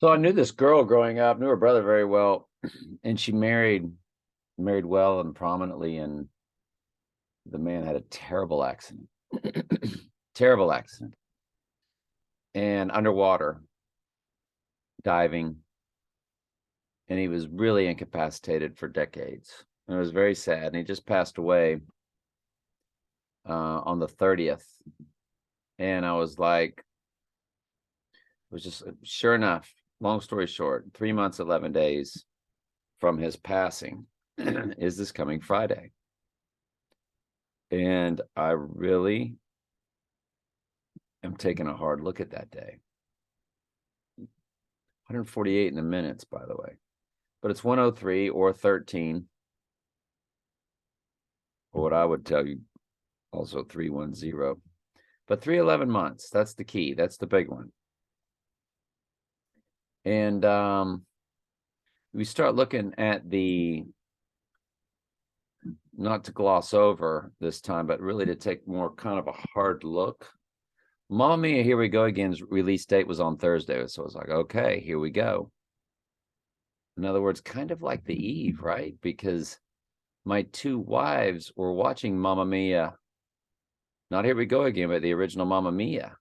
So I knew this girl growing up, knew her brother very well, and she married well and prominently, and the man had a terrible accident. Terrible accident. And underwater diving, and he was really incapacitated for decades. And it was very sad. And he just passed away on the 30th. And I was like, it was just sure enough, long story short, 3 months, 11 days from his passing is this coming Friday. And I really am taking a hard look at that day. 148 in the minutes, by the way. But it's 103 or 13. Or what I would tell you, also 310. But 311 months, that's the key. That's the big one. And we start looking at the, not to gloss over this time, but really to take more kind of a hard look. Mamma Mia, Here We Go Again's release date was on Thursday. So I was like, okay, here we go. In other words, kind of like The Eve, right? Because my two wives were watching Mamma Mia, not Here We Go Again, but the original Mamma Mia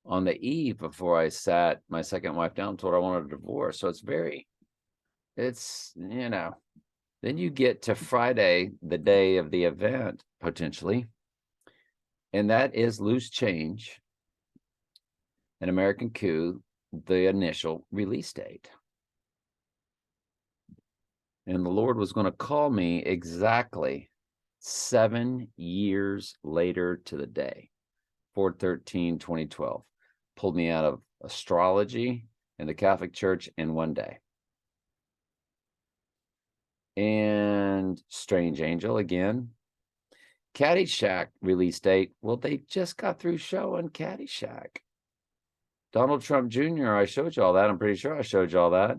on the eve before I sat my second wife down and told her I wanted a divorce. So it's, then you get to Friday, the day of the event, potentially, and that is Loose Change, An American Coup, the initial release date. And the Lord was going to call me exactly 7 years later to the day, 4/13/2012. Pulled me out of astrology and the Catholic Church in one day. And Strange Angel again. Caddyshack release date. Well, they just got through showing Caddyshack. Donald Trump Jr., I showed you all that. I'm pretty sure I showed you all that.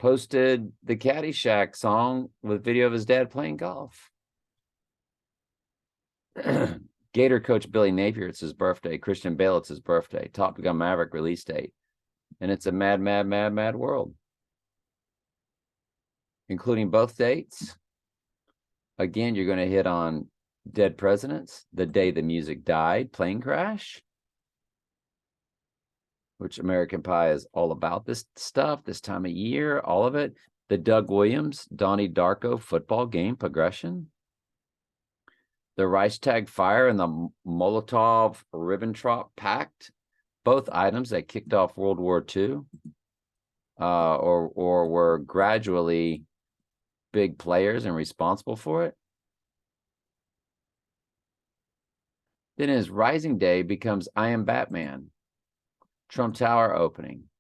Posted the Caddyshack song with video of his dad playing golf. Gator coach Billy Napier, it's his birthday. Christian Bale, it's his birthday. Top Gun Maverick release date. And it's a mad, mad, mad, mad world. Including both dates. Again, you're going to hit on Dead Presidents, The Day the Music Died, Plane Crash, which American Pie is all about this stuff, this time of year, all of it. The Doug Williams, Donnie Darko football game progression. The Reichstag fire and the Molotov-Ribbentrop Pact, both items that kicked off World War II, or were gradually big players and responsible for it. Then his rising day becomes I Am Batman, Trump Tower opening.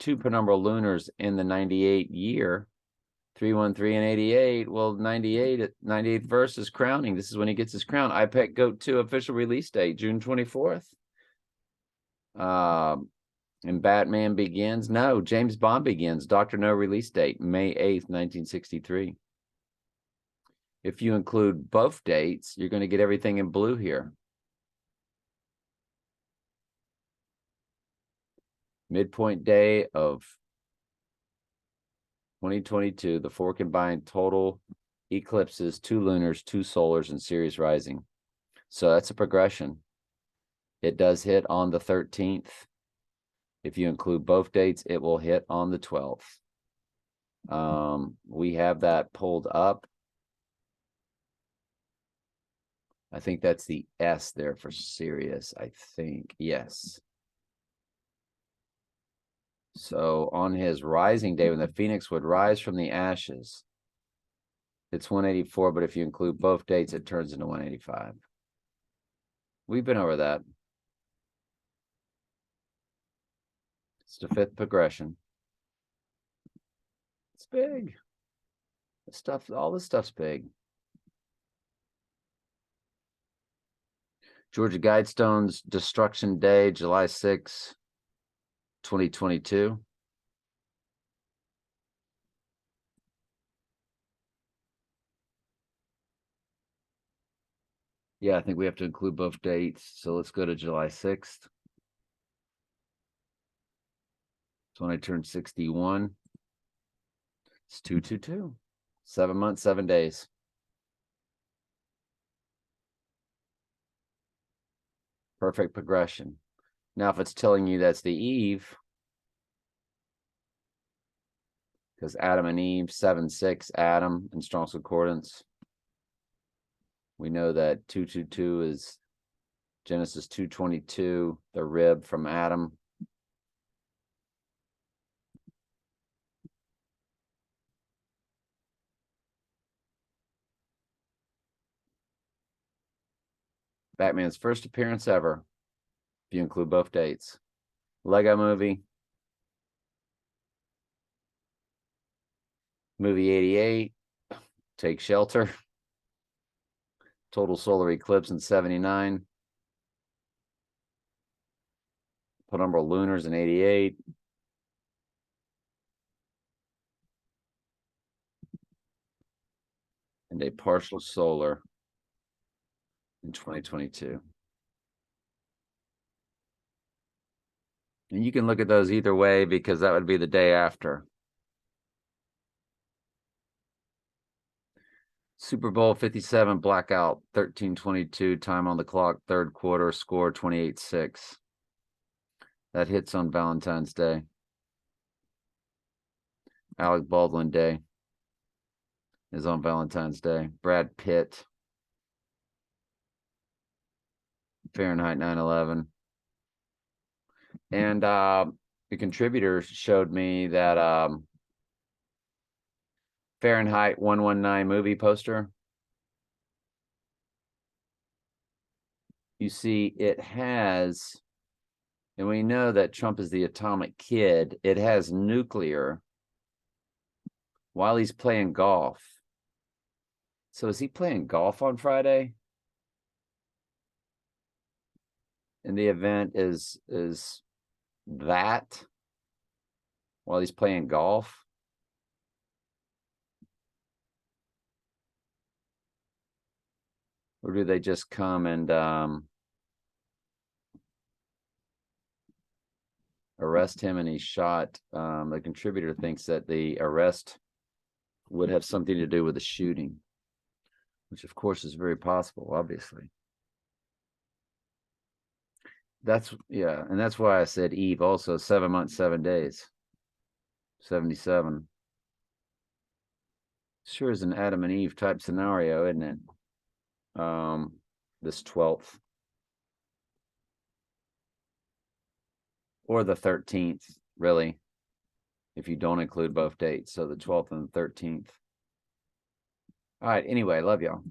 2 penumbral lunars in the 98 year, 313 and 88. Well, 98 verse is crowning. This is when he gets his crown. iPet Goat 2 official release date, June 24th. And Batman Begins. No, James Bond Begins. Dr. No release date, May 8th, 1963. If you include both dates, you're going to get everything in blue here. Midpoint day of 2022, the 4 combined total eclipses, 2 lunars, 2 solars, and Sirius rising. So that's a progression. It does hit on the 13th. If you include both dates, it will hit on the 12th. We have that pulled up. I think that's the S there for Sirius, I think. Yes. So on his rising day, when the Phoenix would rise from the ashes, it's 184, but if you include both dates, it turns into 185. We've been over that. It's the 5th progression. It's big. All this stuff's big. Georgia Guidestone's Destruction Day, July 6, 2022. Yeah, I think we have to include both dates. So let's go to July 6th. It's when I turned 61. It's 222. 7 months, 7 days. Perfect progression. Now, if it's telling you that's the eve, because Adam and Eve, 7-6, Adam in Strong's Concordance. We know that 222 is Genesis 2:22, the rib from Adam. Batman's first appearance ever, if you include both dates. Lego movie. Movie 88, Take Shelter. Total solar eclipse in 79. Penumbral lunars in 88. And a partial solar in 2022. And you can look at those either way because that would be the day after. Super Bowl 57 blackout, 13:22, time on the clock, third quarter, score 28-6. That hits on Valentine's Day. Alec Baldwin Day is on Valentine's Day. Brad Pitt. Fahrenheit 9/11. And the contributor showed me that Fahrenheit 119 movie poster. You see, it has, and we know that Trump is the atomic kid, it has nuclear while he's playing golf. So is he playing golf on Friday? And the event is that while he's playing golf? Or do they just come and arrest him and he's shot? The contributor thinks that the arrest would have something to do with the shooting, which of course is very possible, obviously. That's, yeah, and that's why I said Eve also, 7 months, 7 days. 77. Sure is an Adam and Eve type scenario, isn't it? This 12th. Or the 13th, really, if you don't include both dates. So the 12th and the 13th. All right, anyway, love y'all.